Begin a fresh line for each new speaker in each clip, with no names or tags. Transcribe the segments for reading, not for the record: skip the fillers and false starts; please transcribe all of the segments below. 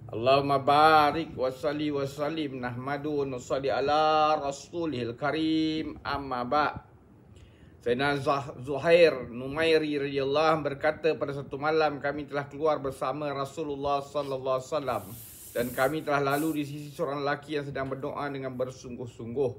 Allahumma barik wa salli wa sallim nahmadu wa nusalli ala rasulihil karim amma ba'. Sayyidina Zuhair Numairi radhiyallahu berkata, pada satu malam kami telah keluar bersama Rasulullah sallallahu alaihi wasallam dan kami telah lalu di sisi seorang lelaki yang sedang berdoa dengan bersungguh-sungguh.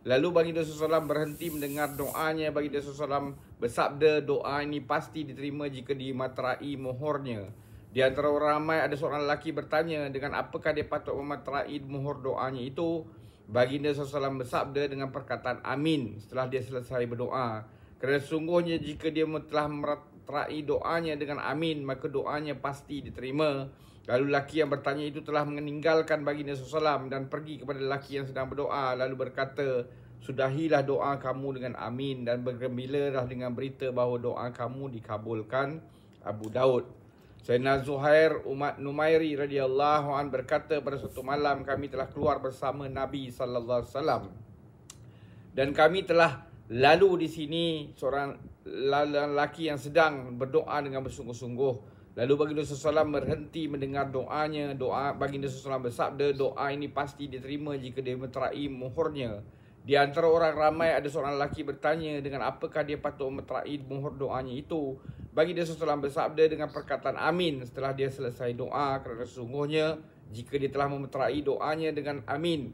Lalu baginda SAW berhenti mendengar doanya. Baginda SAW bersabda, doa ini pasti diterima jika dimaterai mohornya. Di antara orang ramai ada seorang lelaki bertanya, dengan apakah dia patut memeterai mohor doanya itu? Baginda SAW bersabda dengan perkataan amin setelah dia selesai berdoa. Kerana sungguhnya jika dia telah memeterai doanya dengan amin, maka doanya pasti diterima. Lalu lelaki yang bertanya itu telah meninggalkan baginda SAW dan pergi kepada lelaki yang sedang berdoa. Lalu berkata, sudahilah doa kamu dengan amin dan bergembiralah dengan berita bahawa doa kamu dikabulkan. Abu Daud. Sayyidina Zuhair Numairi radhiyallahu an berkata, pada suatu malam kami telah keluar bersama Nabi sallallahu alaihi wasallam dan kami telah lalu di sini seorang lelaki yang sedang berdoa dengan bersungguh-sungguh. Lalu baginda SAW berhenti mendengar doanya. Baginda SAW bersabda, doa ini pasti diterima jika dia meterai mohornya. Di antara orang ramai ada seorang lelaki bertanya, dengan apakah dia patut meterai mohor doanya itu? Baginda SAW bersabda dengan perkataan amin setelah dia selesai doa, kerana sesungguhnya jika dia telah memeterai doanya dengan amin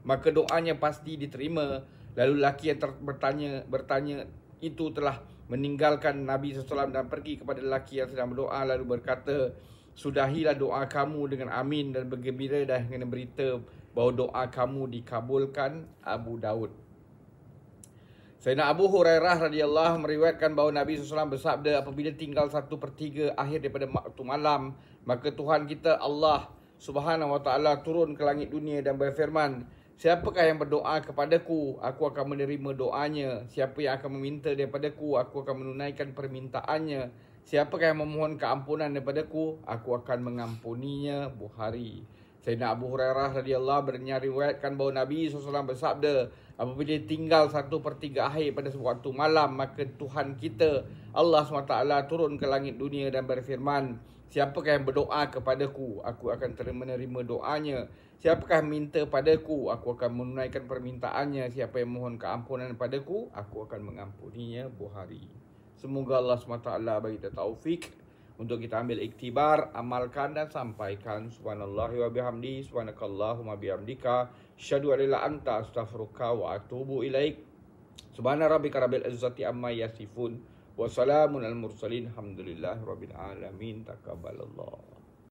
maka doanya pasti diterima. Lalu lelaki yang bertanya itu telah meninggalkan Nabi SAW dan pergi kepada lelaki yang sedang berdoa. Lalu berkata, sudahilah doa kamu dengan amin dan bergembira dengan berita bahawa doa kamu dikabulkan. Abu Daud. Sayyidina Abu Hurairah radhiyallahu meriwayatkan bahawa Nabi SAW bersabda, apabila tinggal 1/3 akhir daripada waktu malam, maka Tuhan kita Allah Subhanahu wa ta'ala turun ke langit dunia dan berfirman, siapakah yang berdoa kepadaku, aku akan menerima doanya. Siapa yang akan meminta daripadaku, aku akan menunaikan permintaannya. Siapakah yang memohon keampunan daripadaku, aku akan mengampuninya. Bukhari. Sayyidina Abu Hurairah radhiyallahu meriwayatkan bahawa Nabi SAW bersabda, apabila tinggal 1/3 akhir pada waktu malam, maka Tuhan kita Allah SWT turun ke langit dunia dan berfirman, siapakah yang berdoa kepadaku, aku akan menerima doanya. Siapakah yang minta padaku, aku akan menunaikan permintaannya. Siapa yang mohon keampunan padaku, aku akan mengampuninya. Bukhari. Semoga Allah SWT bagi kita taufik untuk kita ambil iktibar, amalkan dan sampaikan. Subhanallahi wa bihamdi, subhanakallahumma bihamdika, asyhadu an la ilaha illa anta, astaghfiruka wa atubu ilaik. Subhana rabbika rabbil izzati amma yasifun wa salamun al mursalin, alhamdulillahi rabbil alamin. Taqabbalallah.